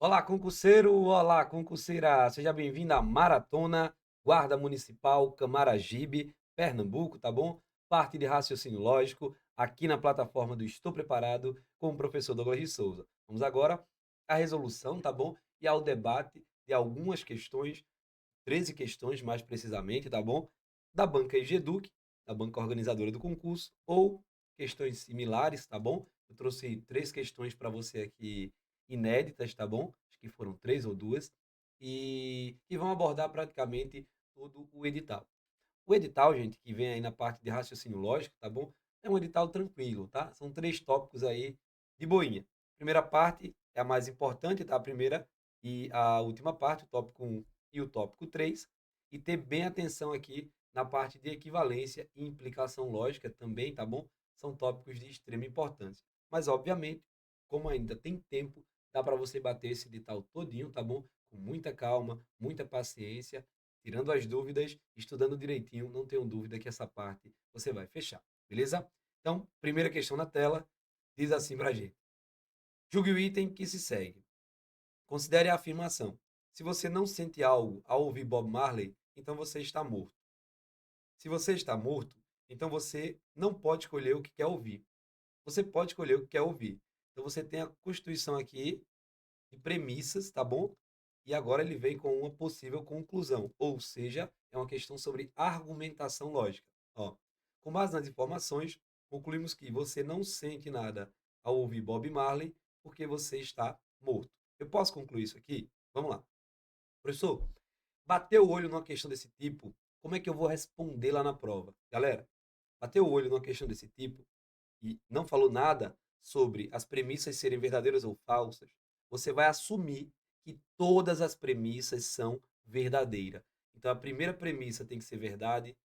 Olá, concurseiro! Olá, concurseira! Seja bem-vindo à Maratona Guarda Municipal Camaragibe, Pernambuco, tá bom? Parte de raciocínio lógico, aqui na plataforma do Estou Preparado com o professor Douglas de Souza. Vamos agora à resolução, tá bom? E ao debate de algumas questões, 13 questões mais precisamente, tá bom? Da banca EGEDUC, da banca organizadora do concurso, ou questões similares, tá bom? Eu trouxe 3 questões para você aqui inéditas, tá bom? Acho que foram 3 ou 2, e que vão abordar praticamente todo o edital. O edital, gente, que vem aí na parte de raciocínio lógico, tá bom? É um edital tranquilo, tá? São 3 tópicos aí de boinha. Primeira parte é a mais importante, tá? A primeira e a última parte, o tópico 1 e o tópico 3. E ter bem atenção aqui na parte de equivalência e implicação lógica também, tá bom? São tópicos de extrema importância. Mas, obviamente, como ainda tem tempo, dá para você bater esse edital todinho, tá bom? Com muita calma, muita paciência, tirando as dúvidas, estudando direitinho, não tenho dúvida que essa parte você vai fechar, beleza? Então, primeira questão na tela, diz assim pra gente. Julgue o item que se segue. Considere a afirmação. Se você não sente algo ao ouvir Bob Marley, então você está morto. Se você está morto, então você não pode escolher o que quer ouvir. Você pode escolher o que quer ouvir. Então você tem a constituição aqui de premissas, tá bom? E agora ele vem com uma possível conclusão, ou seja, é uma questão sobre argumentação lógica. Ó, com base nas informações, concluímos que você não sente nada ao ouvir Bob Marley porque você está morto. Eu posso concluir isso aqui? Vamos lá. Professor, bateu o olho numa questão desse tipo, como é que eu vou responder lá na prova? Galera, bateu o olho numa questão desse tipo e não falou nada sobre as premissas serem verdadeiras ou falsas, você vai assumir que todas as premissas são verdadeiras. Então a primeira premissa tem que ser verdade,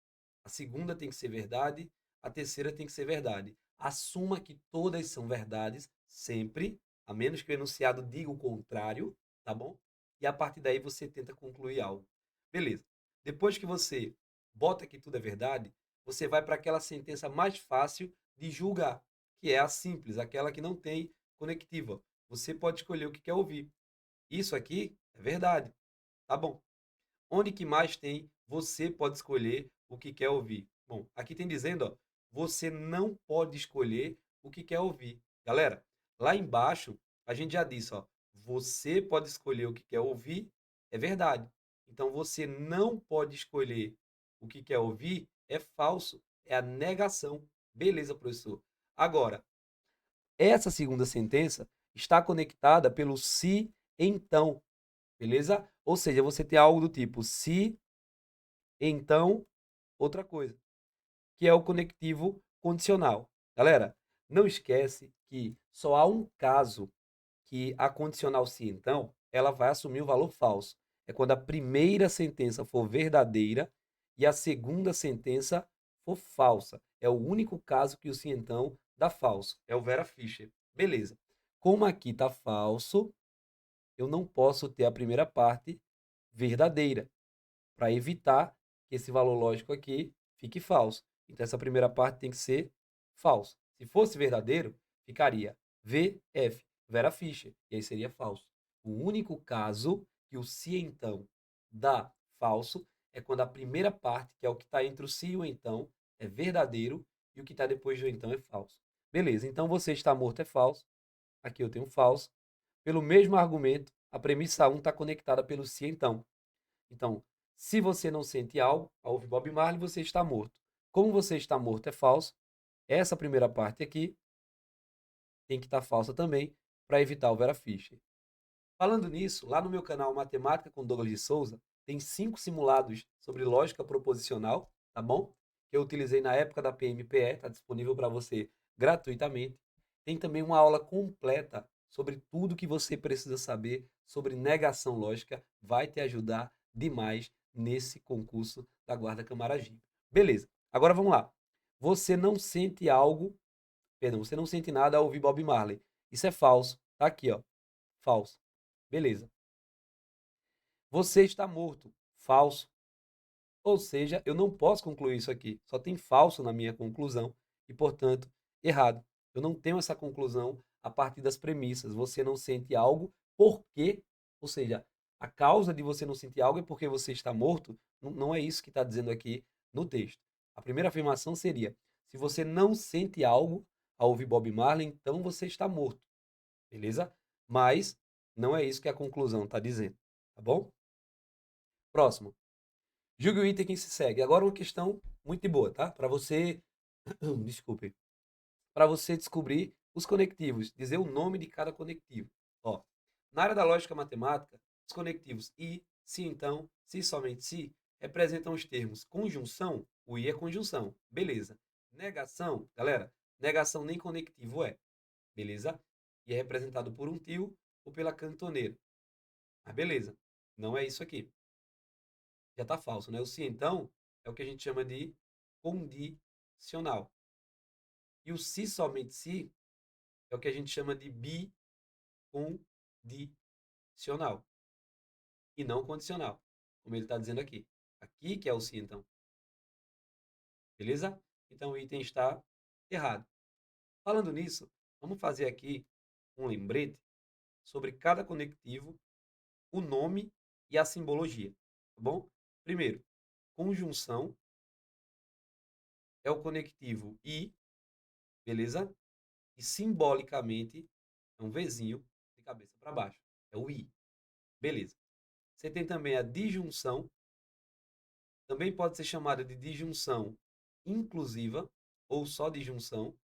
a segunda tem que ser verdade, a terceira tem que ser verdade. Assuma que todas são verdades sempre, a menos que o enunciado diga o contrário, tá bom? E a partir daí você tenta concluir algo. Beleza. Depois que você bota que tudo é verdade, você vai para aquela sentença mais fácil de julgar, que é a simples, aquela que não tem conectiva. Você pode escolher o que quer ouvir. Isso aqui é verdade, tá bom? Onde que mais tem você pode escolher o que quer ouvir? Bom, aqui tem dizendo, ó, você não pode escolher o que quer ouvir. Galera, lá embaixo a gente já disse, ó, você pode escolher o que quer ouvir, é verdade. Então você não pode escolher o que quer ouvir, é falso, é a negação. Beleza, professor. Agora, essa segunda sentença está conectada pelo se então, beleza? Ou seja, você tem algo do tipo se então outra coisa, que é o conectivo condicional. Galera, não esquece que só há um caso que a condicional se então, ela vai assumir o valor falso. É quando a primeira sentença for verdadeira e a segunda sentença for falsa. É o único caso que o se então dá falso. É o Vera Fischer. Beleza. Como aqui está falso, eu não posso ter a primeira parte verdadeira, para evitar que esse valor lógico aqui fique falso. Então, essa primeira parte tem que ser falso. Se fosse verdadeiro, ficaria VF, Vera Fischer, e aí seria falso. O único caso que o se então dá falso é quando a primeira parte, que é o que está entre o se e o então, é verdadeiro e o que está depois do então é falso. Beleza, então você está morto é falso. Aqui eu tenho falso. Pelo mesmo argumento, a premissa 1 está conectada pelo se então. Então, se você não sente algo ao ouvir Bob Marley, você está morto. Como você está morto é falso, essa primeira parte aqui tem que estar falsa também, para evitar o Vera Fischer. Falando nisso, lá no meu canal Matemática com Douglas de Souza, tem 5 simulados sobre lógica proposicional, tá bom? Que eu utilizei na época da PMPE, está disponível para você gratuitamente. Tem também uma aula completa sobre tudo que você precisa saber sobre negação lógica, vai te ajudar demais nesse concurso da Guarda Camaragibe. Beleza, agora vamos lá. Você não sente algo, perdão, você não sente nada ao ouvir Bob Marley. Isso é falso, tá aqui, ó, falso. Beleza. Você está morto. Falso. Ou seja, eu não posso concluir isso aqui. Só tem falso na minha conclusão e, portanto, errado. Eu não tenho essa conclusão a partir das premissas. Você não sente algo por quê, ou seja, a causa de você não sentir algo é porque você está morto, não é isso que está dizendo aqui no texto. A primeira afirmação seria: se você não sente algo ao ouvir Bob Marley, então você está morto, beleza? Mas não é isso que a conclusão está dizendo, tá bom? Próximo. Julgue o item que se segue. Agora uma questão muito boa, tá? Para você, desculpe, para você descobrir os conectivos, dizer o nome de cada conectivo. Ó, na área da lógica matemática, os conectivos e, se então, se somente se, representam os termos conjunção, o i é conjunção, beleza. Negação, galera, negação nem conectivo é, beleza? E é representado por um tio ou pela cantoneira. Mas beleza, não é isso aqui. Já está falso, né? O se então é o que a gente chama de condicional. E o se somente se é o que a gente chama de bicondicional. E não condicional, como ele está dizendo aqui. Aqui que é o se então. Beleza? Então o item está errado. Falando nisso, vamos fazer aqui um lembrete sobre cada conectivo, o nome e a simbologia. Tá bom? Primeiro, conjunção é o conectivo i, beleza? E simbolicamente é um Vzinho de cabeça para baixo. É o i. Beleza. Você tem também a disjunção, também pode ser chamada de disjunção inclusiva ou só disjunção,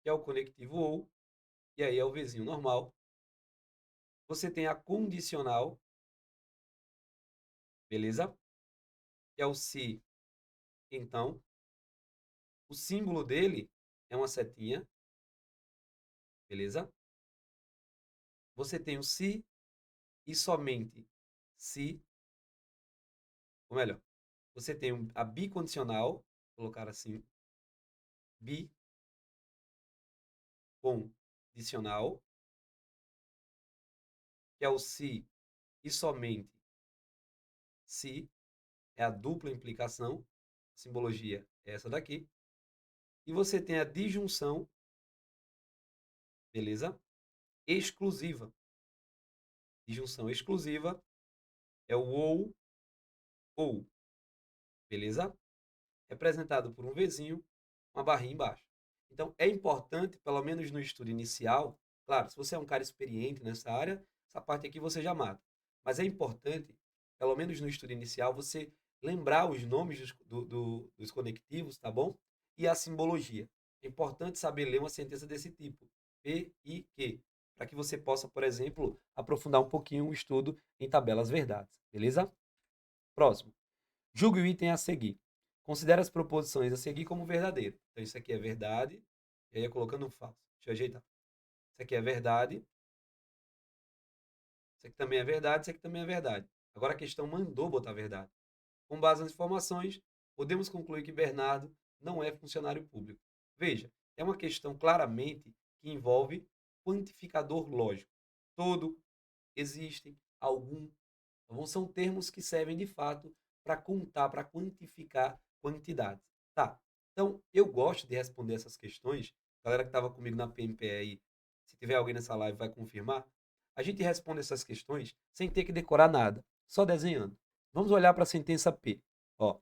que é o conectivo ou, e aí é o Vzinho normal. Você tem a condicional, beleza? Que é o se, então. O símbolo dele é uma setinha, beleza? Você tem o se e somente se, ou melhor, você tem a bicondicional, vou colocar assim, bicondicional, que é o se e somente se, é a dupla implicação, a simbologia é essa daqui. E você tem a disjunção, beleza? Exclusiva. Disjunção exclusiva é o ou, beleza? Representado por um Vzinho, uma barrinha embaixo. Então, é importante, pelo menos no estudo inicial, claro, se você é um cara experiente nessa área, essa parte aqui você já mata. Mas é importante, pelo menos no estudo inicial, você lembrar os nomes dos conectivos, tá bom? E a simbologia. É importante saber ler uma sentença desse tipo, P e Q, para que você possa, por exemplo, aprofundar um pouquinho o estudo em tabelas verdades, beleza? Próximo. Julgue o item a seguir. Considere as proposições a seguir como verdadeiro. Então, isso aqui é verdade. E aí, eu colocando um falso. Deixa eu ajeitar. Isso aqui é verdade. Isso aqui também é verdade. Isso aqui também é verdade. Agora a questão mandou botar verdade. Com base nas informações, podemos concluir que Bernardo não é funcionário público. Veja, é uma questão claramente que envolve quantificador lógico. Todo, existe, algum. Então, são termos que servem de fato para contar, para quantificar quantidades. Tá. Então, eu gosto de responder essas questões. A galera que estava comigo na PMPE aí, se tiver alguém nessa live, vai confirmar. A gente responde essas questões sem ter que decorar nada, só desenhando. Vamos olhar para a sentença P. Ó,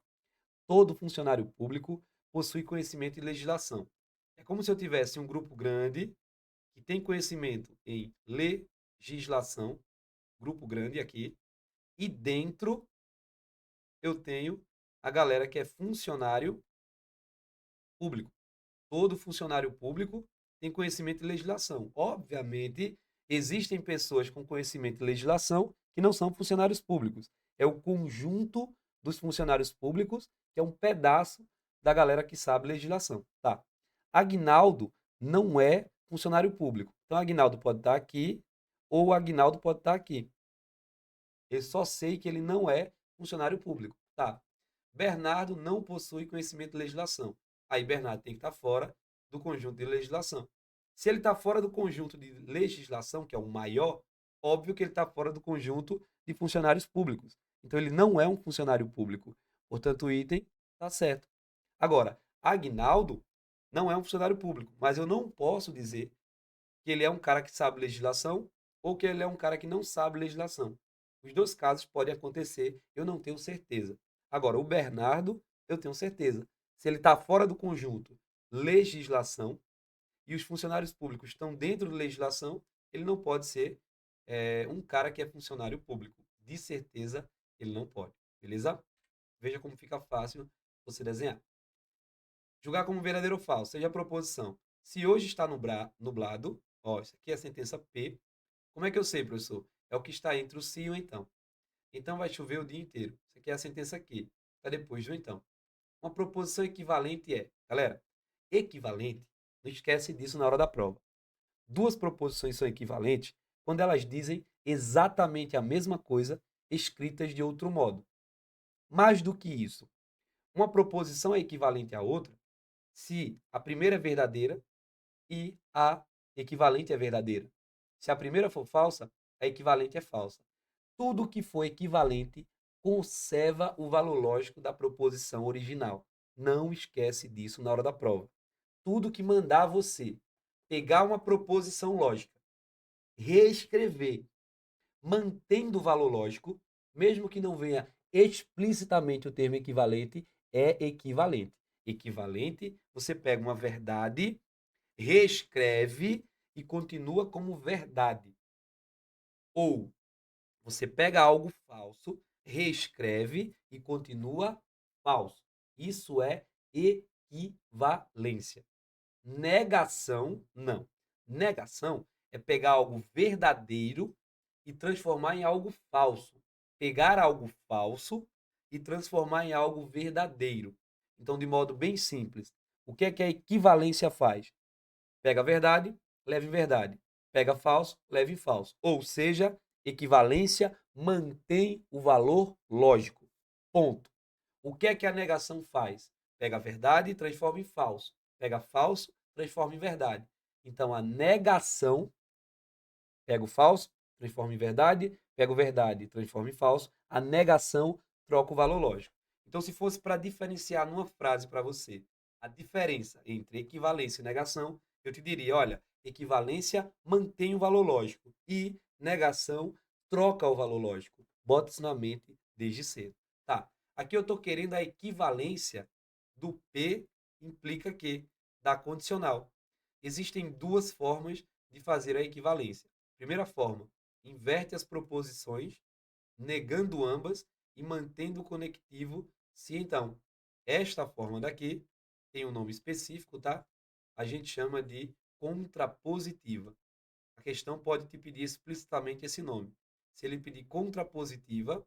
todo funcionário público possui conhecimento em legislação. É como se eu tivesse um grupo grande que tem conhecimento em legislação, grupo grande aqui, e dentro eu tenho a galera que é funcionário público. Todo funcionário público tem conhecimento de legislação. Obviamente, existem pessoas com conhecimento de legislação que não são funcionários públicos. É o conjunto dos funcionários públicos, que é um pedaço da galera que sabe legislação. Tá. Agnaldo não é funcionário público. Então, Agnaldo pode estar aqui ou Agnaldo pode estar aqui. Eu só sei que ele não é funcionário público. Tá. Bernardo não possui conhecimento de legislação. Aí Bernardo tem que estar fora do conjunto de legislação. Se ele está fora do conjunto de legislação, que é o maior, óbvio que ele está fora do conjunto de funcionários públicos. Então ele não é um funcionário público. Portanto, o item está certo. Agora, Agnaldo não é um funcionário público, mas eu não posso dizer que ele é um cara que sabe legislação ou que ele é um cara que não sabe legislação. Os dois casos podem acontecer, eu não tenho certeza. Agora, o Bernardo, eu tenho certeza. Se ele está fora do conjunto legislação e os funcionários públicos estão dentro da legislação, ele não pode ser um cara que é funcionário público. De certeza, ele não pode. Beleza? Veja como fica fácil você desenhar. Julgar como verdadeiro ou falso, seja a proposição. Se hoje está nublado, ó, isso aqui é a sentença P. Como é que eu sei, professor? É o que está entre o se e o então. Então vai chover o dia inteiro. Isso aqui é a sentença aqui. Está depois do então. Uma proposição equivalente é, galera, equivalente, não esquece disso na hora da prova. Duas proposições são equivalentes quando elas dizem exatamente a mesma coisa, escritas de outro modo. Mais do que isso, uma proposição é equivalente à outra se a primeira é verdadeira e a equivalente é verdadeira. Se a primeira for falsa, a equivalente é falsa. Tudo que for equivalente conserva o valor lógico da proposição original. Não esquece disso na hora da prova. Tudo que mandar você pegar uma proposição lógica, reescrever, mantendo o valor lógico, mesmo que não venha explicitamente o termo equivalente, é equivalente. Equivalente, você pega uma verdade, reescreve e continua como verdade. Ou você pega algo falso, reescreve e continua falso. Isso é equivalência. Negação, não. Negação é pegar algo verdadeiro e transformar em algo falso. Pegar algo falso e transformar em algo verdadeiro. Então, de modo bem simples, o que é que a equivalência faz? Pega a verdade, leva em verdade. Pega falso, leva em falso. Ou seja, equivalência mantém o valor lógico. Ponto. O que é que a negação faz? Pega a verdade e transforma em falso. Pega falso, transforma em verdade. Então, a negação pega o falso, transforma em verdade, pega o verdade, transforma em falso. A negação troca o valor lógico. Então, se fosse para diferenciar numa frase para você a diferença entre equivalência e negação, eu te diria, olha, equivalência mantém o valor lógico e negação troca o valor lógico. Bota isso na mente desde cedo. Tá, aqui eu estou querendo a equivalência do P implica que, da condicional. Existem duas formas de fazer a equivalência. Primeira forma, inverte as proposições, negando ambas e mantendo o conectivo se então. Esta forma daqui tem um nome específico, tá? A gente chama de contrapositiva. A questão pode te pedir explicitamente esse nome. Se ele pedir contrapositiva,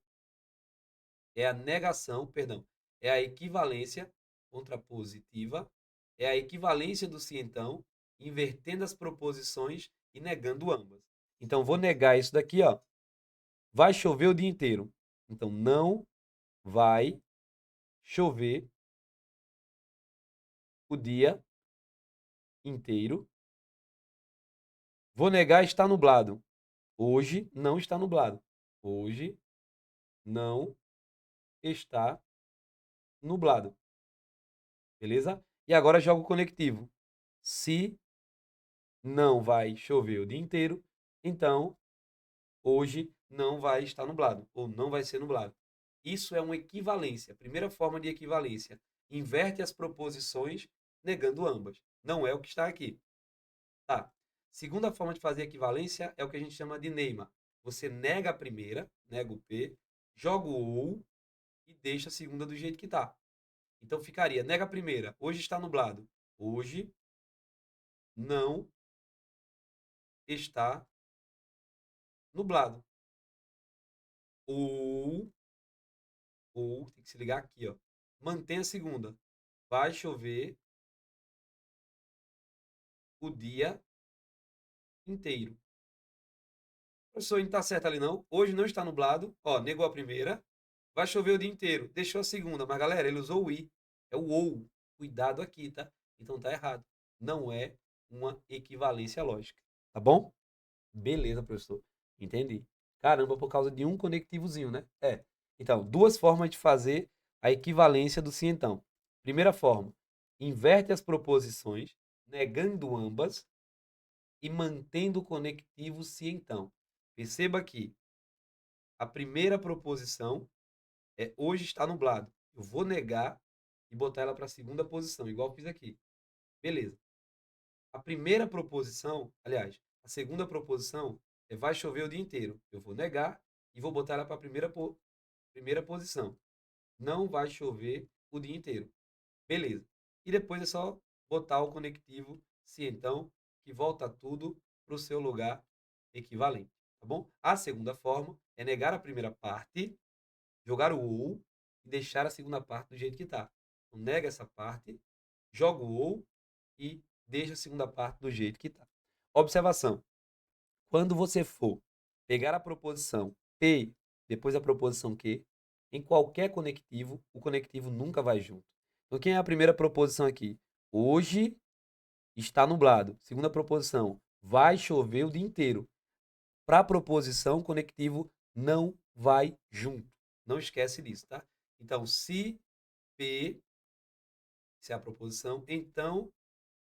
é a negação, perdão, é a equivalência contrapositiva, é a equivalência do se então, invertendo as proposições e negando ambas. Então, vou negar isso daqui, ó. Vai chover o dia inteiro. Então, não vai chover o dia inteiro. Vou negar está nublado. Hoje não está nublado. Hoje não está nublado. Beleza? E agora jogo o conectivo. Se não vai chover o dia inteiro, então hoje não vai estar nublado ou não vai ser nublado. Isso é uma equivalência. Primeira forma de equivalência. Inverte as proposições negando ambas. Não é o que está aqui. Tá. Segunda forma de fazer equivalência é o que a gente chama de Neymar. Você nega a primeira, nega o P, joga o ou e deixa a segunda do jeito que está. Então ficaria, nega a primeira, hoje está nublado. Hoje não está nublado. Ou, tem que se ligar aqui, ó. Mantém a segunda. Vai chover o dia inteiro. Professor, não está certo ali não. Hoje não está nublado. Ó, negou a primeira. Vai chover o dia inteiro. Deixou a segunda. Mas, galera, ele usou o i. É o ou. Cuidado aqui, tá? Então tá errado. Não é uma equivalência lógica. Tá bom? Beleza, professor. Entendi. Caramba, por causa de um conectivozinho, né? É. Então, duas formas de fazer a equivalência do sim então. Primeira forma, inverte as proposições, negando ambas e mantendo o conectivo se então. Perceba que a primeira proposição é hoje está nublado. Eu vou negar e botar ela para a segunda posição, igual eu fiz aqui. Beleza. A primeira proposição, aliás, a segunda proposição é vai chover o dia inteiro. Eu vou negar e vou botar ela para a primeira posição. Não vai chover o dia inteiro. Beleza. E depois é só botar o conectivo se então, que volta tudo para o seu lugar equivalente, tá bom? A segunda forma é negar a primeira parte, jogar o ou e deixar a segunda parte do jeito que está. Então, nega essa parte, joga o ou e deixa a segunda parte do jeito que está. Observação. Quando você for pegar a proposição P, depois a proposição Q, em qualquer conectivo, o conectivo nunca vai junto. Então, quem é a primeira proposição aqui? Hoje está nublado. Segunda proposição, vai chover o dia inteiro. Para a proposição, o conectivo não vai junto. Não esquece disso, tá? Então, se P, se é a proposição, então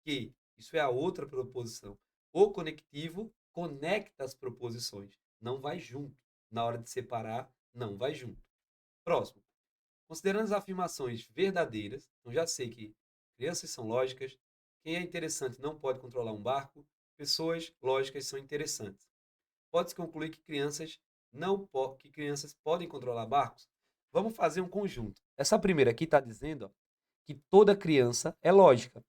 que, isso é a outra proposição. O conectivo conecta as proposições, não vai junto. Na hora de separar, não vai junto. Próximo. Considerando as afirmações verdadeiras, eu já sei que crianças são lógicas, quem é interessante não pode controlar um barco, pessoas lógicas são interessantes. Pode-se concluir que que crianças podem controlar barcos? Vamos fazer um conjunto. Essa primeira aqui está dizendo ó, que toda criança é lógica.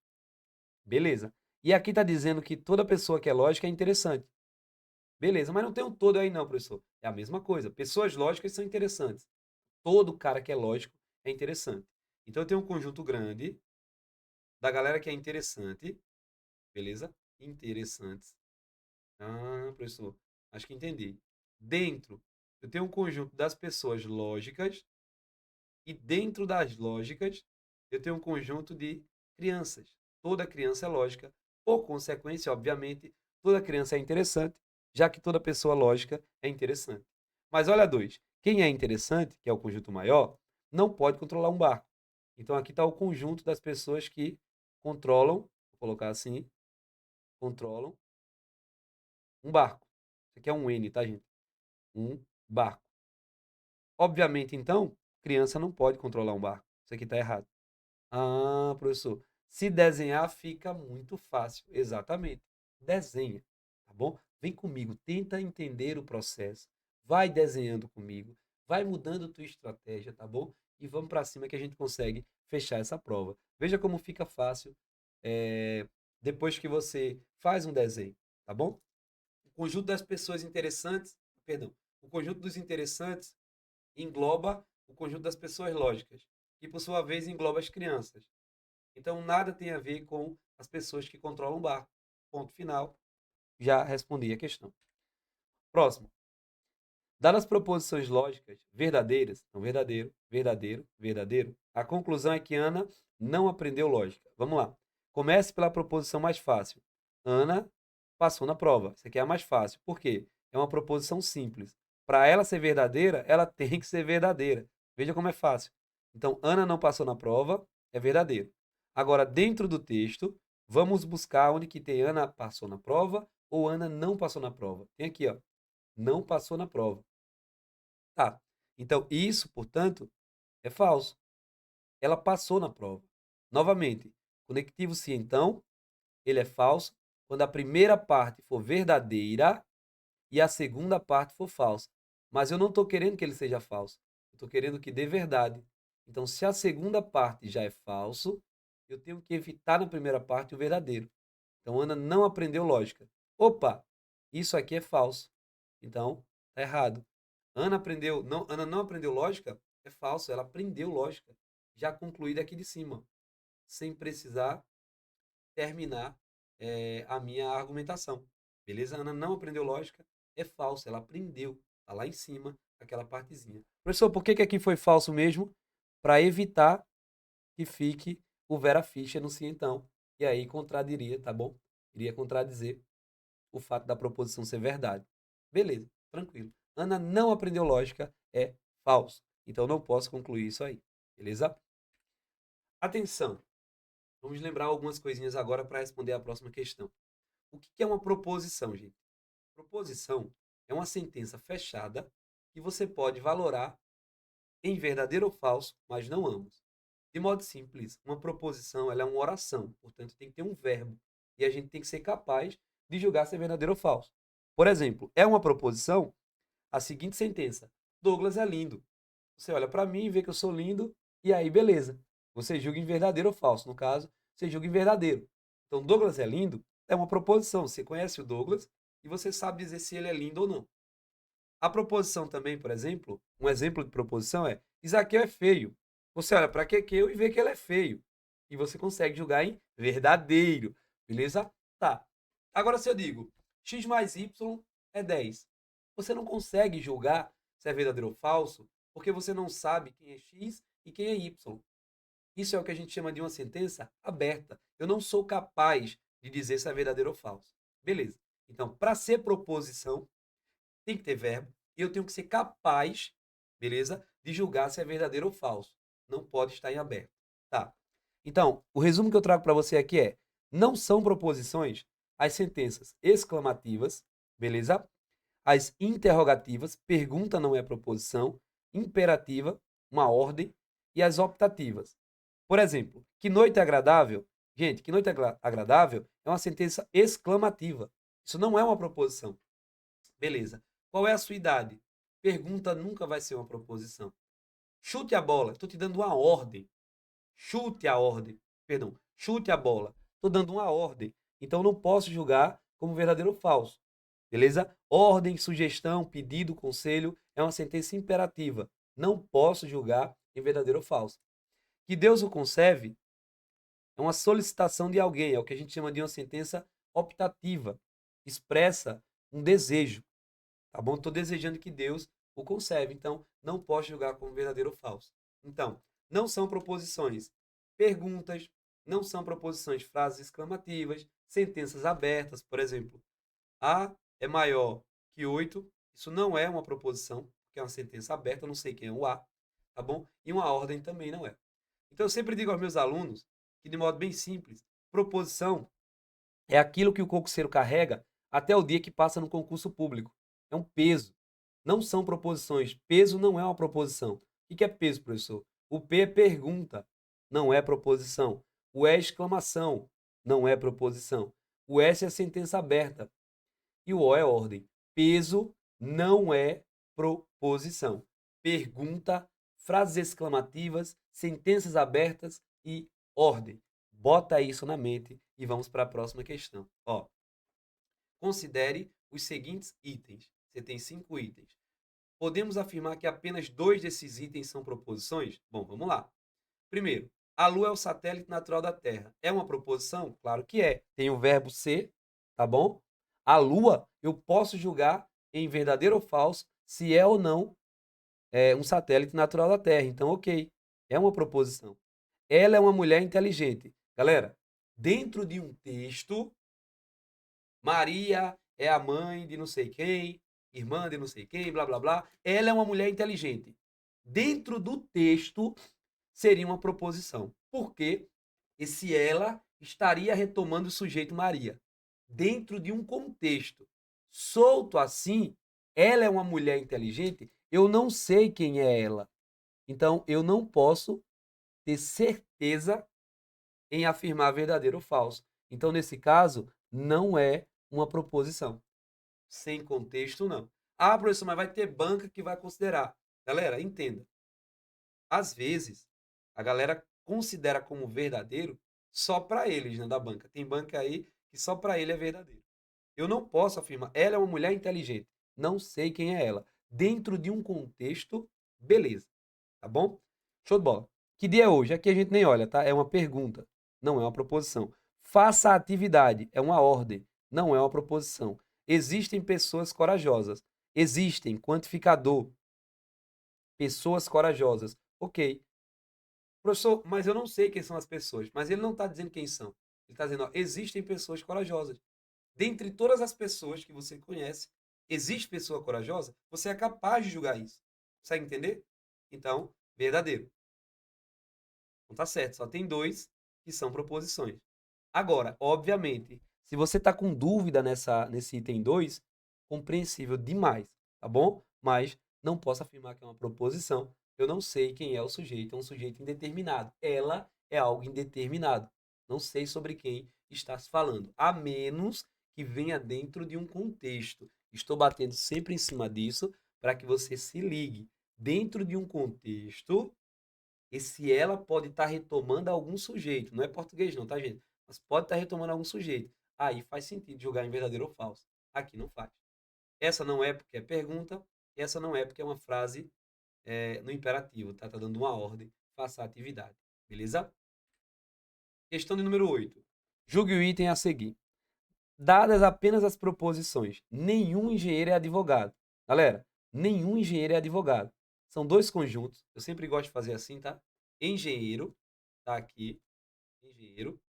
Beleza. E aqui está dizendo que toda pessoa que é lógica é interessante. Beleza, mas não tem um todo aí não, professor. É a mesma coisa. Pessoas lógicas são interessantes. Todo cara que é lógico é interessante. Então eu tenho um conjunto grande da galera que é interessante. Beleza? Interessantes. Ah, professor, acho que entendi. Dentro, eu tenho um conjunto das pessoas lógicas e dentro das lógicas, eu tenho um conjunto de crianças. Toda criança é lógica. Por consequência, obviamente, toda criança é interessante, já que toda pessoa lógica é interessante. Mas olha dois. Quem é interessante, que é o conjunto maior, não pode controlar um barco. Então aqui está o conjunto das pessoas que controlam, vou colocar assim, controlam um barco. Isso aqui é um N, tá, gente? Um barco. Obviamente, então, criança não pode controlar um barco. Isso aqui está errado. Ah, professor, se desenhar fica muito fácil. Exatamente. Desenha, tá bom? Vem comigo, tenta entender o processo. Vai desenhando comigo, vai mudando tua estratégia, tá bom? E vamos para cima que a gente consegue fechar essa prova. Veja como fica fácil depois que você faz um desenho, tá bom? O conjunto das pessoas interessantes, perdão, o conjunto dos interessantes engloba o conjunto das pessoas lógicas, que por sua vez engloba as crianças. Então, nada tem a ver com as pessoas que controlam o barco. Ponto final. Já respondi a questão. Próximo. Dadas as proposições lógicas verdadeiras, então verdadeiro, verdadeiro, verdadeiro, a conclusão é que Ana não aprendeu lógica. Vamos lá. Comece pela proposição mais fácil. Ana passou na prova. Isso aqui é a mais fácil. Por quê? É uma proposição simples. Para ela ser verdadeira, ela tem que ser verdadeira. Veja como é fácil. Então, Ana não passou na prova, é verdadeiro. Agora, dentro do texto, vamos buscar onde que tem Ana passou na prova ou Ana não passou na prova. Tem aqui, ó, não passou na prova. Tá. Então, isso, portanto, é falso. Ela passou na prova. Novamente, conectivo se então, ele é falso quando a primeira parte for verdadeira e a segunda parte for falsa. Mas eu não estou querendo que ele seja falso. Eu estou querendo que dê verdade. Então, se a segunda parte já é falso, eu tenho que evitar na primeira parte o verdadeiro. Então, Ana não aprendeu lógica. Opa, isso aqui é falso. Então, tá errado. Ana não aprendeu lógica? É falso, ela aprendeu lógica. Já concluída aqui de cima, sem precisar terminar a minha argumentação. Beleza? Ana não aprendeu lógica, é falso, ela aprendeu. Tá lá em cima, aquela partezinha. Professor, por que aqui foi falso mesmo? Para evitar que fique o Vera Fischer no sim então. E aí contradiria, tá bom? Iria contradizer o fato da proposição ser verdade. Beleza, tranquilo. Ana não aprendeu lógica, é falso. Então não posso concluir isso aí. Beleza? Atenção! Vamos lembrar algumas coisinhas agora para responder a próxima questão. O que é uma proposição, gente? Proposição é uma sentença fechada que você pode valorar em verdadeiro ou falso, mas não ambos. De modo simples, uma proposição ela é uma oração, portanto tem que ter um verbo. E a gente tem que ser capaz de julgar se é verdadeiro ou falso. Por exemplo, é uma proposição a seguinte sentença: Douglas é lindo. Você olha para mim, vê que eu sou lindo, e aí beleza. Você julga em verdadeiro ou falso. No caso, você julga em verdadeiro. Então, Douglas é lindo é uma proposição. Você conhece o Douglas e você sabe dizer se ele é lindo ou não. A proposição também, por exemplo, um exemplo de proposição é Isaqueu é feio. Você olha para Quequeu e vê que ele é feio. E você consegue julgar em verdadeiro. Beleza? Tá. Agora, se eu digo x mais y é 10, você não consegue julgar se é verdadeiro ou falso, porque você não sabe quem é x e quem é y. Isso é o que a gente chama de uma sentença aberta. Eu não sou capaz de dizer se é verdadeiro ou falso. Beleza. Então, para ser proposição, tem que ter verbo e eu tenho que ser capaz, beleza, de julgar se é verdadeiro ou falso. Não pode estar em aberto. Tá. Então, o resumo que eu trago para você aqui é: não são proposições as sentenças exclamativas, beleza? As interrogativas, pergunta não é proposição, imperativa, uma ordem, e as optativas. Por exemplo, que noite é agradável? Gente, que noite é agradável é uma sentença exclamativa. Isso não é uma proposição. Beleza. Qual é a sua idade? Pergunta nunca vai ser uma proposição. Chute a bola. Estou te dando uma ordem. Chute a ordem. Perdão. Chute a bola. Estou dando uma ordem. Então não posso julgar como verdadeiro ou falso. Beleza? Ordem, sugestão, pedido, conselho é uma sentença imperativa. Não posso julgar em verdadeiro ou falso. Que Deus o conserve é uma solicitação de alguém. É o que a gente chama de uma sentença optativa. Expressa um desejo. Tá bom? Estou desejando que Deus o conserve. Então, não posso julgar como verdadeiro ou falso. Então, não são proposições perguntas, não são proposições frases exclamativas, sentenças abertas, por exemplo. A é maior que 8. Isso não é uma proposição, porque é uma sentença aberta, eu não sei quem é o A, tá bom? E uma ordem também não é. Então, eu sempre digo aos meus alunos que, de modo bem simples, proposição é aquilo que o concurseiro carrega até o dia que passa no concurso público. É um peso. Não são proposições. Peso não é uma proposição. O que é peso, professor? O P é pergunta, não é proposição. O E é exclamação, não é proposição. O S é sentença aberta. E o O é ordem. Peso não é proposição. Pergunta, frases exclamativas, sentenças abertas e ordem. Bota isso na mente e vamos para a próxima questão. Ó, considere os seguintes itens. Você tem 5 itens. Podemos afirmar que apenas 2 desses itens são proposições? Bom, vamos lá. Primeiro, a Lua é o satélite natural da Terra. É uma proposição? Claro que é. Tem o verbo ser, tá bom? A Lua, eu posso julgar em verdadeiro ou falso se é ou não um satélite natural da Terra. Então, ok. É uma proposição. Ela é uma mulher inteligente. Galera, dentro de um texto, Maria é a mãe de não sei quem, irmã de não sei quem, blá blá blá. Ela é uma mulher inteligente. Dentro do texto seria uma proposição. Porque esse ela estaria retomando o sujeito Maria. Dentro de um contexto. Solto assim, ela é uma mulher inteligente, eu não sei quem é ela. Então, eu não posso ter certeza em afirmar verdadeiro ou falso. Então, nesse caso, não é uma proposição. Sem contexto, não. Ah, professor, mas vai ter banca que vai considerar. Galera, entenda. Às vezes, a galera considera como verdadeiro só para eles, né, da banca. Tem banca aí que só para ele é verdadeiro. Eu não posso afirmar, ela é uma mulher inteligente. Não sei quem é ela. Dentro de um contexto, beleza. Tá bom? Show de bola. Que dia é hoje? Aqui a gente nem olha, tá? É uma pergunta, não é uma proposição. Faça a atividade, é uma ordem, não é uma proposição. Existem pessoas corajosas. Existem, quantificador. Pessoas corajosas. Ok. Professor, mas eu não sei quem são as pessoas. Mas ele não está dizendo quem são. Ele está dizendo, ó, existem pessoas corajosas. Dentre todas as pessoas que você conhece, existe pessoa corajosa? Você é capaz de julgar isso. Consegue entender? Então, verdadeiro. Não tá certo, só tem 2 que são proposições. Agora, obviamente, se você está com dúvida nesse item 2, compreensível demais, tá bom? Mas não posso afirmar que é uma proposição. Eu não sei quem é o sujeito, é um sujeito indeterminado. Ela é algo indeterminado. Não sei sobre quem está se falando, a menos que venha dentro de um contexto. Estou batendo sempre em cima disso para que você se ligue. Dentro de um contexto, esse ela pode estar retomando algum sujeito. Não é português não, tá, gente? Mas pode estar retomando algum sujeito. Aí faz sentido jogar em verdadeiro ou falso. Aqui não faz. Essa não é porque é pergunta, essa não é porque é uma frase no imperativo, tá? Tá dando uma ordem, faça a atividade. Beleza? Questão de número 8. Julgue o item a seguir. Dadas apenas as proposições, nenhum engenheiro é advogado. Galera, nenhum engenheiro é advogado. São dois conjuntos. Eu sempre gosto de fazer assim, tá? Engenheiro tá aqui, engenheiro,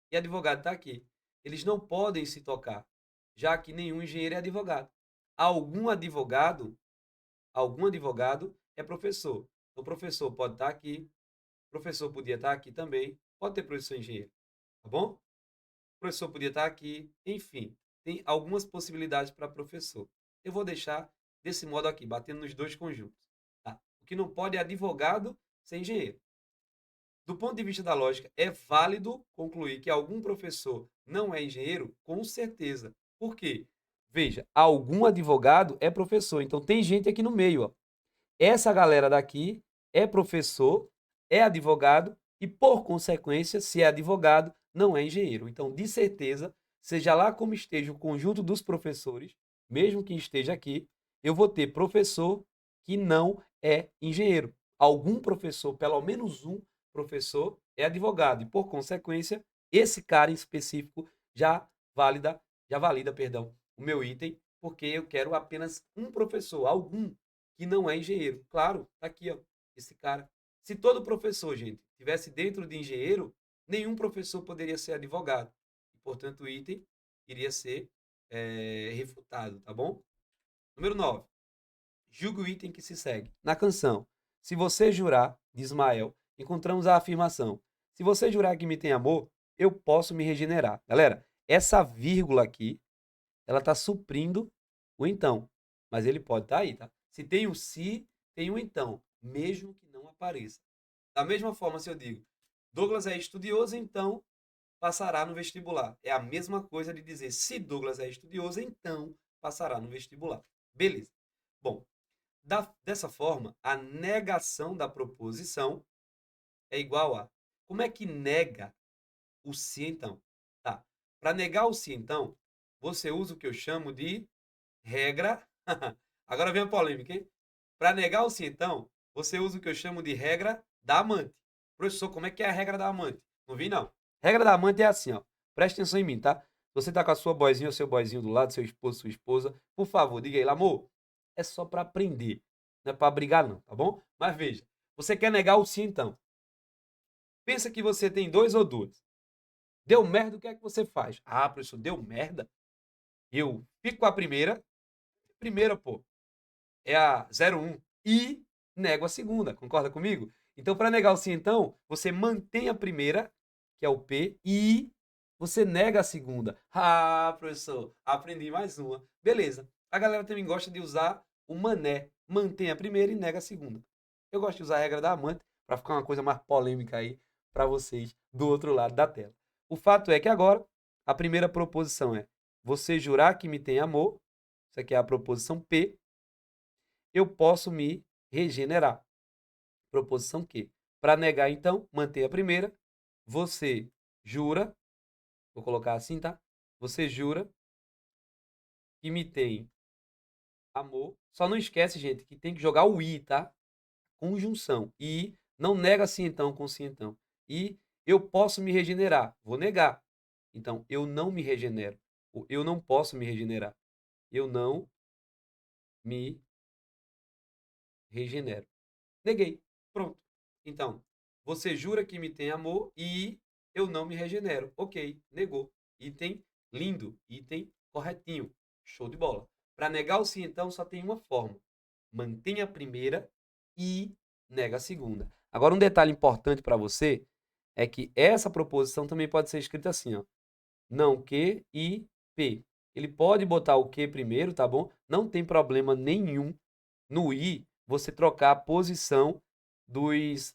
e advogado tá aqui. Eles não podem se tocar, já que nenhum engenheiro é advogado. Algum advogado, algum advogado é professor. Então, o professor pode estar aqui, o professor podia estar aqui também, pode ter professor engenheiro, tá bom? O professor podia estar aqui, enfim, tem algumas possibilidades para professor. Eu vou deixar desse modo aqui, batendo nos dois conjuntos. Tá? O que não pode é advogado ser engenheiro. Do ponto de vista da lógica, é válido concluir que algum professor não é engenheiro? Com certeza. Por quê? Veja, algum advogado é professor, então tem gente aqui no meio. Ó. Essa galera daqui é professor, é advogado e, por consequência, se é advogado, não é engenheiro. Então, de certeza, seja lá como esteja o conjunto dos professores, mesmo que esteja aqui, eu vou ter professor que não é engenheiro. Algum professor, pelo menos um professor, é advogado e, por consequência, esse cara em específico já valida, perdão, o meu item, porque eu quero apenas um professor, algum que não é engenheiro. Claro, tá aqui, ó, esse cara. Se todo professor, gente, tivesse dentro de engenheiro, nenhum professor poderia ser advogado. E, portanto, o item iria ser refutado, tá bom? Número 9. Julgue o item que se segue. Na canção, se você jurar, de Ismael, encontramos a afirmação. Se você jurar que me tem amor, eu posso me regenerar. Galera, essa vírgula aqui, ela está suprindo o então. Mas ele pode estar aí, tá? Se tem o se, tem o então, mesmo que não apareça. Da mesma forma, se eu digo, Douglas é estudioso, então passará no vestibular. É a mesma coisa de dizer, se Douglas é estudioso, então passará no vestibular. Beleza. Bom, dessa forma, a negação da proposição é igual a... Como é que nega o se, então? Tá. Para negar o se, então, você usa o que eu chamo de regra. Agora vem a polêmica, hein? Para negar o sim, então, você usa o que eu chamo de regra da amante. Professor, como é que é a regra da amante? Não vi, não. Regra da amante é assim, ó. Presta atenção em mim, tá? Você tá com a sua boizinha ou seu boizinho do lado, seu esposo, sua esposa. Por favor, diga aí, amor. É só para aprender. Não é para brigar, não, tá bom? Mas veja, você quer negar o sim, então. Pensa que você tem dois ou duas. Deu merda, o que é que você faz? Ah, professor, deu merda? Eu fico com a primeira. Primeira, pô, é a 01 e nego a segunda, concorda comigo? Então, para negar o sim, então, você mantém a primeira, que é o P, e você nega a segunda. Ah, professor, aprendi mais uma. Beleza. A galera também gosta de usar o mané. Mantém a primeira e nega a segunda. Eu gosto de usar a regra da amante para ficar uma coisa mais polêmica aí para vocês do outro lado da tela. O fato é que agora a primeira proposição é você jurar que me tem amor. Isso aqui é a proposição P. Eu posso me regenerar. Proposição Q. Para negar, então, manter a primeira. Você jura, vou colocar assim, tá? Você jura que me tem amor. Só não esquece, gente, que tem que jogar o i, tá? Conjunção. E não nega sim então com sim então. E eu posso me regenerar. Vou negar. Então, eu não me regenero. Eu não posso me regenerar. Eu não me regenero. Neguei. Pronto. Então, você jura que me tem amor e eu não me regenero. Ok, negou. Item lindo, item corretinho. Show de bola. Para negar o sim, então, só tem uma forma. Mantenha a primeira e nega a segunda. Agora, um detalhe importante para você é que essa proposição também pode ser escrita assim, ó. Não que e P. ele pode botar o que primeiro, tá bom? Não tem problema nenhum no i você trocar a posição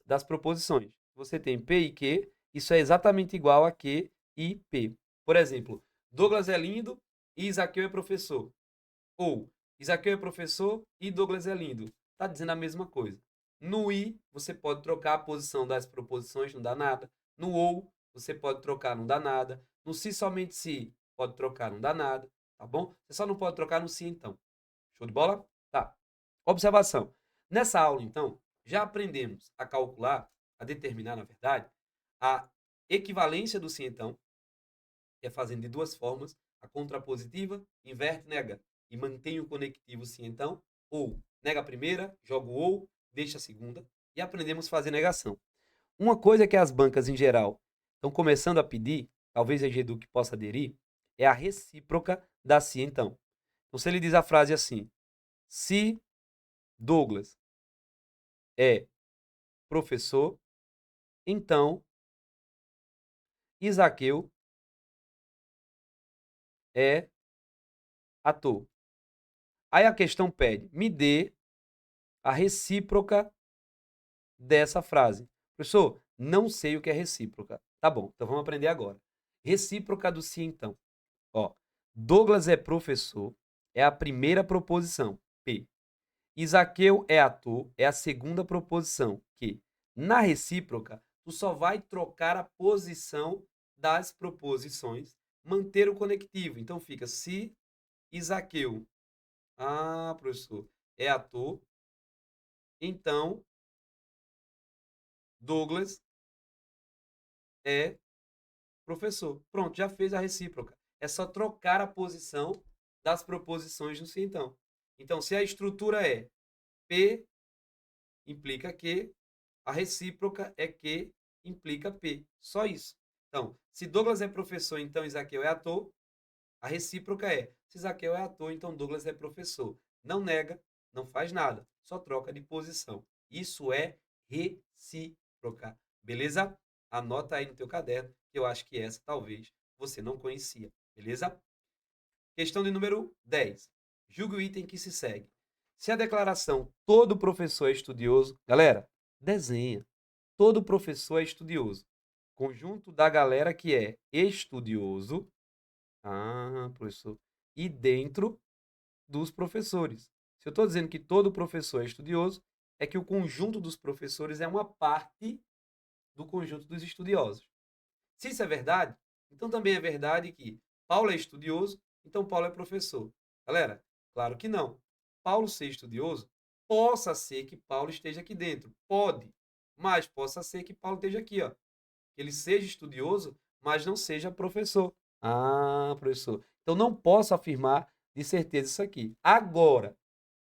das proposições. Você tem P e Q, isso é exatamente igual a Q e P. Por exemplo, Douglas é lindo e Isaqueu é professor. Ou Isaqueu é professor e Douglas é lindo. Está dizendo a mesma coisa. No i, você pode trocar a posição das proposições, não dá nada. No ou, você pode trocar, não dá nada. No se, somente se, pode trocar, não dá nada. Tá bom? Você só não pode trocar no se, então. Show de bola? Tá. Observação. Nessa aula, então, já aprendemos a calcular, a determinar, na verdade, a equivalência do se, então, que é fazendo de duas formas, a contrapositiva, inverte, nega, e mantém o conectivo se, então, ou nega a primeira, joga o ou, deixa a segunda, e aprendemos a fazer negação. Uma coisa que as bancas, em geral, estão começando a pedir, talvez a Eduque possa aderir, é a recíproca da se, então. Então, se ele diz a frase assim, se Douglas é professor, então Isaqueu é ator. Aí a questão pede, me dê a recíproca dessa frase. Professor, não sei o que é recíproca. Tá bom, então vamos aprender agora. Recíproca do se, então. Ó, Douglas é professor, é a primeira proposição, P. Isaqueu é ator, é a segunda proposição, Q. Na recíproca, tu só vai trocar a posição das proposições, manter o conectivo. Então fica se Isaqueu, professor, é ator, então Douglas é professor. Pronto, já fez a recíproca. É só trocar a posição das proposições no se, então. Então, se a estrutura é P implica Q, a recíproca é Q implica P. Só isso. Então, se Douglas é professor, então Isaqueu é ator, a recíproca é, se Isaqueu é ator, então Douglas é professor. Não nega, não faz nada, só troca de posição. Isso é recíproca. Beleza? Anota aí no teu caderno, que eu acho que essa talvez você não conhecia. Beleza? Questão de número 10. Julgue o item que se segue. Se a declaração todo professor é estudioso, galera, desenha. Todo professor é estudioso. Conjunto da galera que é estudioso, professor, e dentro dos professores. Se eu estou dizendo que todo professor é estudioso, é que o conjunto dos professores é uma parte do conjunto dos estudiosos. Se isso é verdade, então também é verdade que Paulo é estudioso, então Paulo é professor. Galera, claro que não. Paulo ser estudioso, possa ser que Paulo esteja aqui dentro. Pode. Mas possa ser que Paulo esteja aqui, ó. Que ele seja estudioso, mas não seja professor. Professor. Então não posso afirmar de certeza isso aqui. Agora,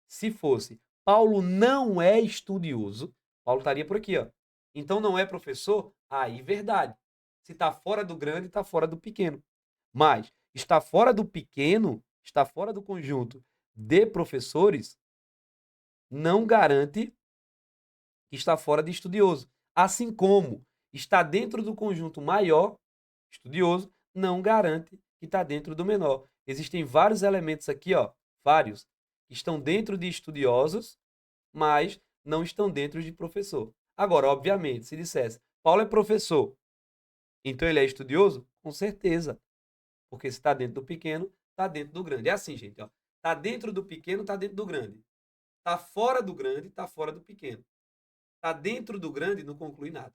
se fosse Paulo não é estudioso, Paulo estaria por aqui, ó. Então não é professor? Aí verdade. Se está fora do grande, está fora do pequeno. Mas está fora do pequeno, está fora do conjunto de professores, não garante que está fora de estudioso. Assim como está dentro do conjunto maior, estudioso, não garante que está dentro do menor. Existem vários elementos aqui, ó, vários, que estão dentro de estudiosos, mas não estão dentro de professor. Agora, obviamente, se dissesse, Paulo é professor, então ele é estudioso? Com certeza. Porque se está dentro do pequeno, está dentro do grande. É assim, gente, ó. Está dentro do pequeno, está dentro do grande. Está fora do grande, está fora do pequeno. Está dentro do grande, não conclui nada.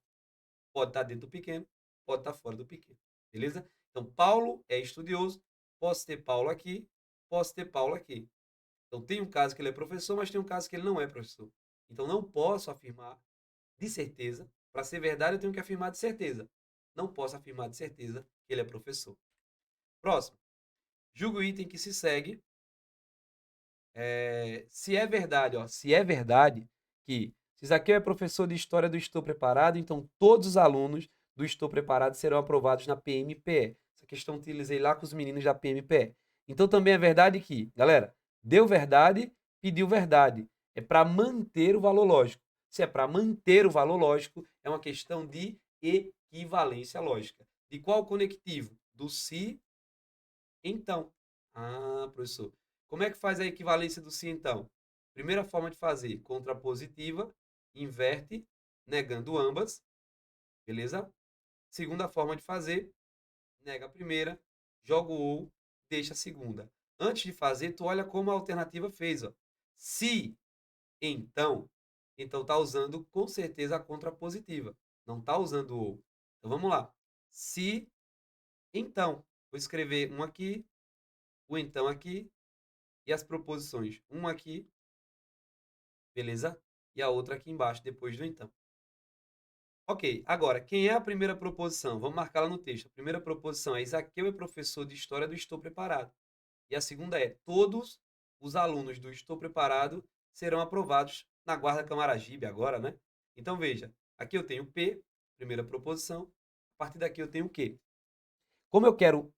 Pode estar dentro do pequeno, pode estar fora do pequeno. Beleza? Então, Paulo é estudioso. Posso ter Paulo aqui, posso ter Paulo aqui. Então, tem um caso que ele é professor, mas tem um caso que ele não é professor. Então, não posso afirmar de certeza. Para ser verdade, eu tenho que afirmar de certeza. Não posso afirmar de certeza que ele é professor. Próximo. Julgue o item que se segue. Se é verdade, ó, se é verdade que se Zaqueu é professor de História do Estou Preparado, então todos os alunos do Estou Preparado serão aprovados na PMPE. Essa questão eu utilizei lá com os meninos da PMPE. Então também é verdade que, galera, deu verdade, pediu verdade. É para manter o valor lógico. Se é para manter o valor lógico, é uma questão de equivalência lógica. De qual conectivo? Do se, então. Ah, professor. Como é que faz a equivalência do se então? Primeira forma de fazer, contrapositiva, inverte, negando ambas, beleza? Segunda forma de fazer, nega a primeira, joga o ou, deixa a segunda. Antes de fazer, tu olha como a alternativa fez, ó. Se, então, então tá usando com certeza a contrapositiva, não tá usando o ou. Então vamos lá. Se, então, vou escrever um aqui, o então aqui e as proposições, uma aqui, beleza? E a outra aqui embaixo depois do então. Ok, agora, quem é a primeira proposição? Vamos marcá-la no texto. A primeira proposição é Isaqueu é professor de história do Estou Preparado. E a segunda é: todos os alunos do Estou Preparado serão aprovados na Guarda Camaragibe agora, né? Então veja, aqui eu tenho P, primeira proposição, a partir daqui eu tenho o quê? Como eu quero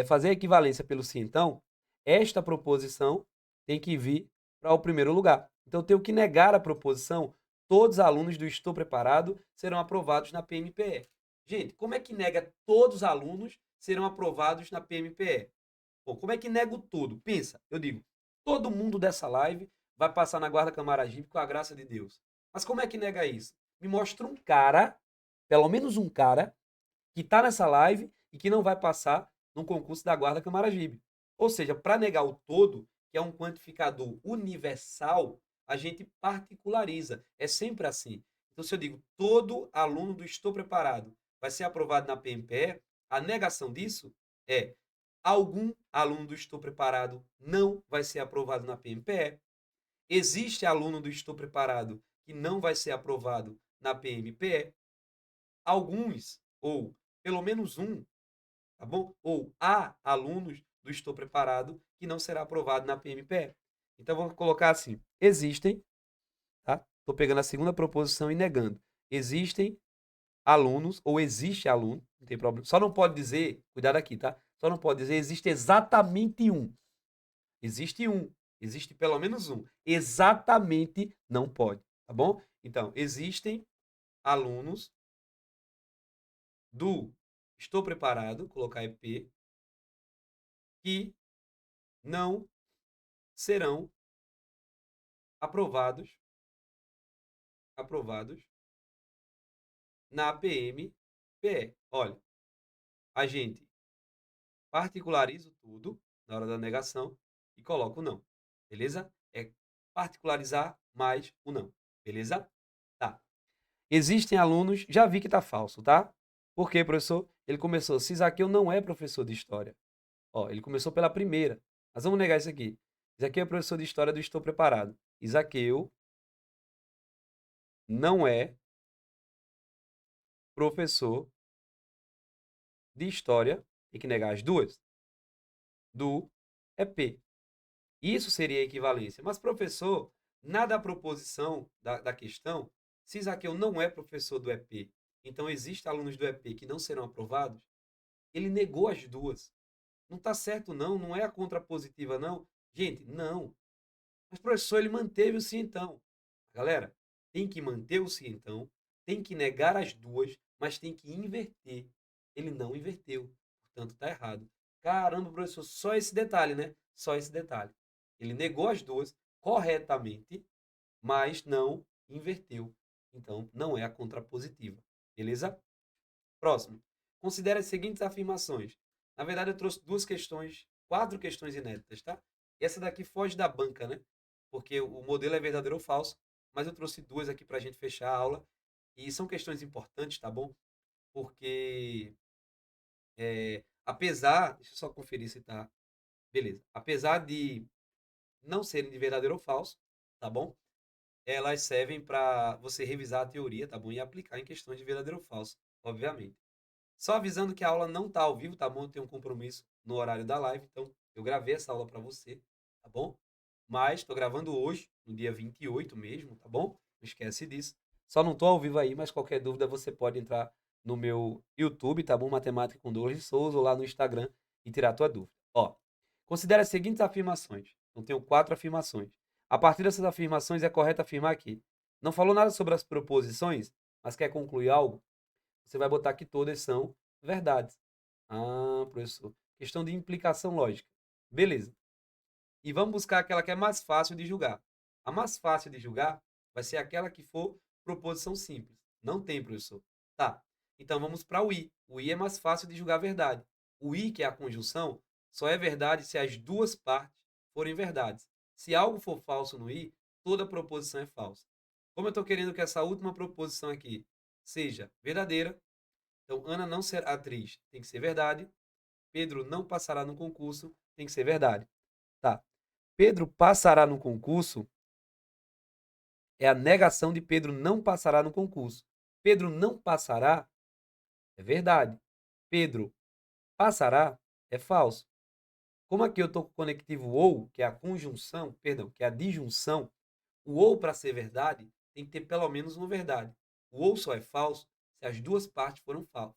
fazer a equivalência pelo sim, então, esta proposição tem que vir para o primeiro lugar. Então eu tenho que negar a proposição, todos os alunos do Estou Preparado serão aprovados na PMPE. Gente, como é que nega todos os alunos serão aprovados na PMPE? Bom, como é que nego tudo? Pensa, eu digo, todo mundo dessa live vai passar na Guarda Camaragibe com a graça de Deus. Mas como é que nega isso? Me mostra um cara, pelo menos um cara, que está nessa live e que não vai passar no concurso da Guarda Camaragibe. Ou seja, para negar o todo, que é um quantificador universal, a gente particulariza. É sempre assim. Então, se eu digo todo aluno do Estou Preparado vai ser aprovado na PMPE, a negação disso é algum aluno do Estou Preparado não vai ser aprovado na PMPE. Existe aluno do Estou Preparado que não vai ser aprovado na PMPE. Alguns, ou pelo menos um, tá bom? Ou há alunos do Estou Preparado que não será aprovado na PMPE. Então, vamos colocar assim: existem, tá? Estou pegando a segunda proposição e negando. Existem alunos, ou existe aluno, não tem problema. Só não pode dizer, cuidado aqui, tá? Só não pode dizer existe exatamente um. Existe um. Existe pelo menos um. Exatamente não pode, tá bom? Então, existem alunos do Estou Preparado, colocar EP, que não serão aprovados na PMPE. Olha, a gente particulariza tudo na hora da negação e coloca o não, beleza? É particularizar mais o não, beleza? Tá. Existem alunos, já vi que tá falso, tá? Por quê, professor? Ele começou, se Isaqueu não é professor de história. Ó, ele começou pela primeira. Mas vamos negar isso aqui. Isaqueu é professor de história do Estou Preparado. Isaqueu não é professor de história, tem que negar as duas, do EP. Isso seria a equivalência. Mas, professor, nada a proposição da questão, se Isaqueu não é professor do EP, então existem alunos do EP que não serão aprovados, ele negou as duas. Não está certo, não, não é a contrapositiva, não. Gente, não. Mas, professor, ele manteve o sim, então. Galera, tem que manter o sim, então, tem que negar as duas, mas tem que inverter. Ele não inverteu, portanto, está errado. Caramba, professor, só esse detalhe, né? Só esse detalhe. Ele negou as duas corretamente, mas não inverteu. Então, não é a contrapositiva. Beleza? Próximo. Considere as seguintes afirmações. Na verdade, eu trouxe duas questões, quatro questões inéditas, tá? E essa daqui foge da banca, né? Porque o modelo é verdadeiro ou falso, mas eu trouxe duas aqui para a gente fechar a aula. E são questões importantes, tá bom? Porque, apesar. Deixa eu só conferir se tá. Beleza. Apesar de não serem de verdadeiro ou falso, tá bom? Elas servem para você revisar a teoria, tá bom? E aplicar em questões de verdadeiro ou falso, obviamente. Só avisando que a aula não tá ao vivo, tá bom? Eu tenho um compromisso no horário da live, então eu gravei essa aula para você, tá bom? Mas estou gravando hoje, no dia 28 mesmo, tá bom? Não esquece disso. Só não tô ao vivo aí, mas qualquer dúvida você pode entrar no meu YouTube, tá bom? Matemática com Douglas de Souza, ou lá no Instagram e tirar a tua dúvida. Ó, considere as seguintes afirmações. Então, tenho quatro afirmações. A partir dessas afirmações, é correto afirmar aqui. Não falou nada sobre as proposições, mas quer concluir algo? Você vai botar que todas são verdades. Ah, professor. Questão de implicação lógica. Beleza. E vamos buscar aquela que é mais fácil de julgar. A mais fácil de julgar vai ser aquela que for proposição simples. Não tem, professor. Tá. Então vamos para o I. O I é mais fácil de julgar a verdade. O I, que é a conjunção, só é verdade se as duas partes forem verdades. Se algo for falso no I, toda proposição é falsa. Como eu estou querendo que essa última proposição aqui seja verdadeira, então Ana não será atriz, tem que ser verdade. Pedro não passará no concurso, tem que ser verdade. Tá. Pedro passará no concurso é a negação de Pedro não passará no concurso. Pedro não passará é verdade. Pedro passará é falso. Como aqui eu estou com o conectivo ou, que é a conjunção, perdão, que é a disjunção, o ou para ser verdade tem que ter pelo menos uma verdade. O ou só é falso se as duas partes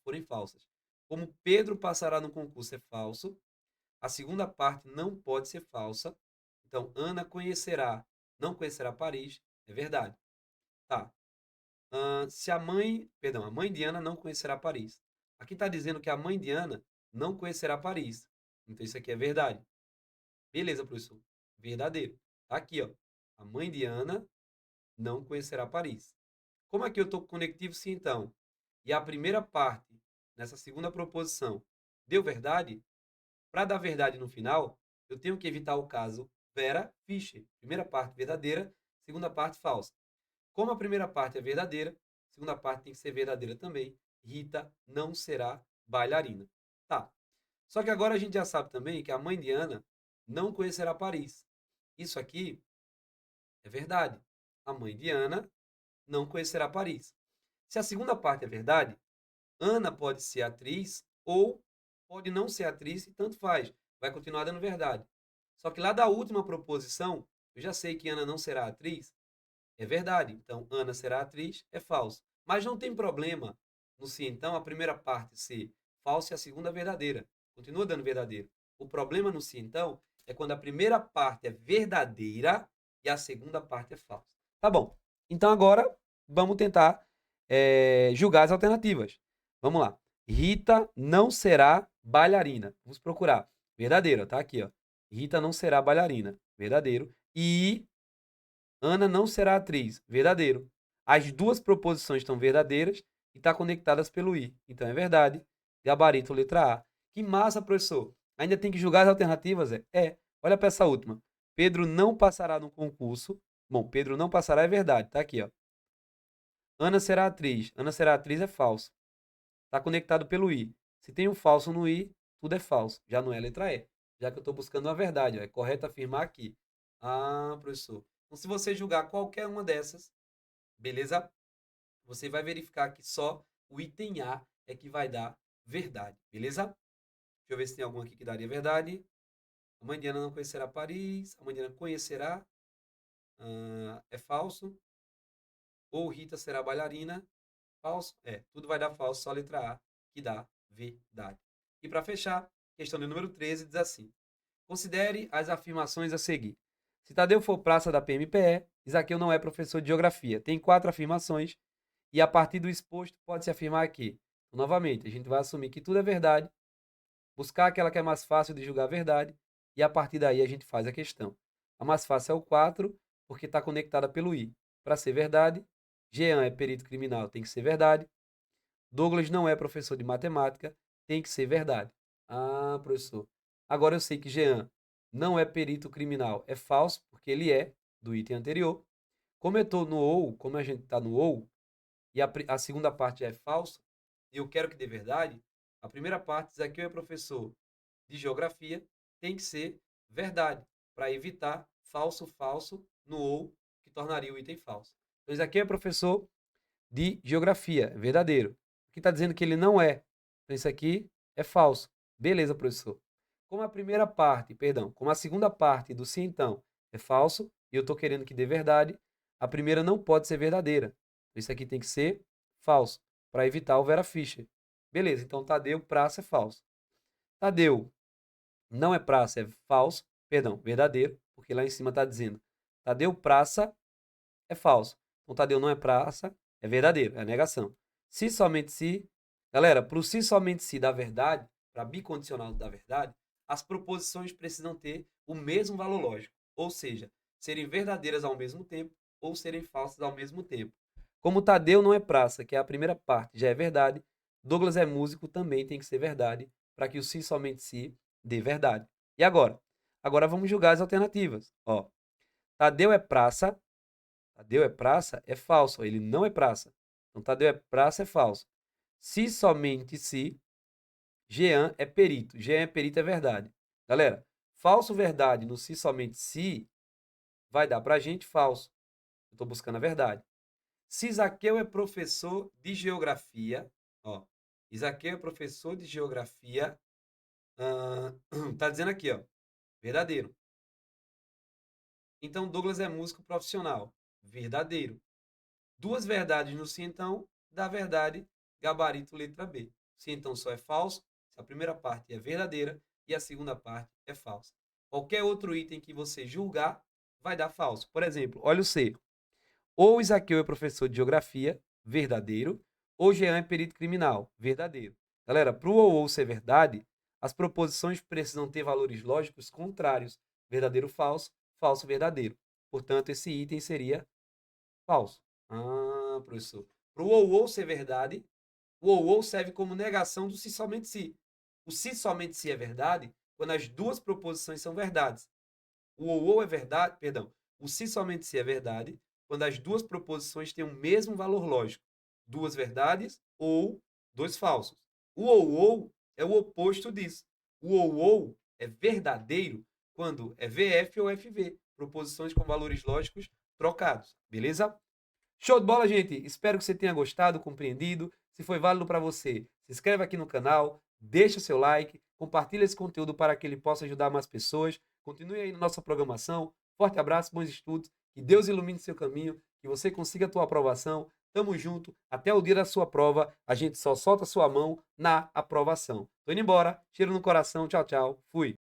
forem falsas. Como Pedro passará no concurso é falso, a segunda parte não pode ser falsa. Então, Ana não conhecerá Paris, é verdade. Tá. Se a mãe de Ana não conhecerá Paris. Aqui está dizendo que a mãe de Ana não conhecerá Paris. Então, isso aqui é verdade. Beleza, professor. Verdadeiro. Tá aqui, ó. A mãe de Ana não conhecerá Paris. Como aqui eu estou com conectivo sim, então, e a primeira parte, nessa segunda proposição, deu verdade, para dar verdade no final, eu tenho que evitar o caso Vera Fischer. Primeira parte verdadeira, segunda parte falsa. Como a primeira parte é verdadeira, a segunda parte tem que ser verdadeira também. Rita não será bailarina. Tá. Só que agora a gente já sabe também que a mãe de Ana não conhecerá Paris. Isso aqui é verdade. A mãe de Ana não conhecerá Paris. Se a segunda parte é verdade, Ana pode ser atriz ou pode não ser atriz e tanto faz. Vai continuar dando verdade. Só que lá da última proposição, eu já sei que Ana não será atriz, é verdade. Então, Ana será atriz, é falso. Mas não tem problema no se então a primeira parte ser falsa e a segunda verdadeira. Continua dando verdadeiro. O problema no se então é quando a primeira parte é verdadeira e a segunda parte é falsa. Tá bom. Então agora vamos tentar julgar as alternativas. Vamos lá. Rita não será bailarina. Vamos procurar. Verdadeiro, tá aqui, ó. Rita não será bailarina. Verdadeiro. E Ana não será atriz. Verdadeiro. As duas proposições estão verdadeiras e estão conectadas pelo I. Então é verdade. Gabarito letra A. Que massa, professor. Ainda tem que julgar as alternativas? É. Olha para essa última. Pedro não passará no concurso. Bom, Pedro não passará é verdade. Tá aqui, ó. Ana será atriz. Ana será atriz é falso. Está conectado pelo I. Se tem um falso no I, tudo é falso. Já não é a letra E. Já que eu estou buscando a verdade. Ó. É correto afirmar aqui. Ah, professor. Então, se você julgar qualquer uma dessas, beleza? Você vai verificar que só o item A é que vai dar verdade, beleza? Deixa eu ver se tem algum aqui que daria verdade. A mãe de Ana não conhecerá Paris. A mãe de Ana conhecerá. É falso. Ou Rita será bailarina. Falso? É, tudo vai dar falso, só a letra A que dá verdade. E para fechar, questão de número 13 diz assim: considere as afirmações a seguir. Se Tadeu for praça da PMPE, Isaqueu não é professor de geografia. Tem 4 afirmações e a partir do exposto pode-se afirmar que, novamente, a gente vai assumir que tudo é verdade, buscar aquela que é mais fácil de julgar a verdade e a partir daí a gente faz a questão. A mais fácil é o 4, porque está conectada pelo I. Para ser verdade, Jean é perito criminal, tem que ser verdade. Douglas não é professor de matemática, tem que ser verdade. Ah, professor. Agora eu sei que Jean não é perito criminal, é falso, porque ele é do item anterior. Como eu estou no ou, como a gente está no ou, e a segunda parte é falsa, e eu quero que dê verdade, a primeira parte diz aqui eu é professor de geografia, tem que ser verdade, para evitar falso, falso no ou, que tornaria o item falso. Então, isso aqui é professor de geografia, é verdadeiro. Aqui está dizendo que ele não é. Então, isso aqui é falso. Beleza, professor. Como a segunda parte do sim, então, é falso, e eu estou querendo que dê verdade, a primeira não pode ser verdadeira. Isso aqui tem que ser falso, para evitar o Vera Fischer. Beleza, então Tadeu, praça é falso. Tadeu não é praça, é falso, perdão, verdadeiro, porque lá em cima está dizendo Tadeu praça é falso. Então Tadeu não é praça, é verdadeiro, é negação. Se somente se, galera, para o se somente se da verdade, para bicondicional da verdade, as proposições precisam ter o mesmo valor lógico, ou seja, serem verdadeiras ao mesmo tempo ou serem falsas ao mesmo tempo. Como Tadeu não é praça, que é a primeira parte, já é verdade, Douglas é músico também tem que ser verdade, para que o si somente si dê verdade. E agora? Agora vamos julgar as alternativas. Ó, Tadeu é praça, é falso, ele não é praça. Então Tadeu é praça, é falso. Se somente se, Jean é perito. Jean é perito é verdade. Galera, falso verdade no se somente se vai dar pra gente falso. Eu estou buscando a verdade. Se Isaqueu é professor de geografia, ó, Isaqueu é professor de geografia, tá dizendo aqui, ó, verdadeiro. Então Douglas é músico profissional, verdadeiro. Duas verdades no se então, dá verdade, gabarito letra B. Se então só é falso, se a primeira parte é verdadeira e a segunda parte é falsa. Qualquer outro item que você julgar vai dar falso. Por exemplo, olha o C. Ou Isaqueu é professor de geografia, verdadeiro, ou Jean é perito criminal, verdadeiro. Galera, para o ou ser verdade, as proposições precisam ter valores lógicos contrários, verdadeiro, falso, falso, verdadeiro. Portanto, esse item seria falso. Ah, professor. Para o ou ser verdade, o ou serve como negação do se somente se. O se somente se é verdade quando as duas proposições são verdades. O ou é verdade, perdão, o se somente se é verdade quando as duas proposições têm o mesmo valor lógico. Duas verdades ou dois falsos. O ou é o oposto disso. O ou é verdadeiro quando é VF ou FV, proposições com valores lógicos trocados. Beleza? Show de bola, gente! Espero que você tenha gostado, compreendido. Se foi válido para você, se inscreve aqui no canal, deixa seu like, compartilha esse conteúdo para que ele possa ajudar mais pessoas. Continue aí na nossa programação. Forte abraço, bons estudos. Que Deus ilumine seu caminho, que você consiga a tua aprovação. Tamo junto. Até o dia da sua prova. A gente só solta a sua mão na aprovação. Tô indo embora. Cheiro no coração. Tchau, tchau. Fui.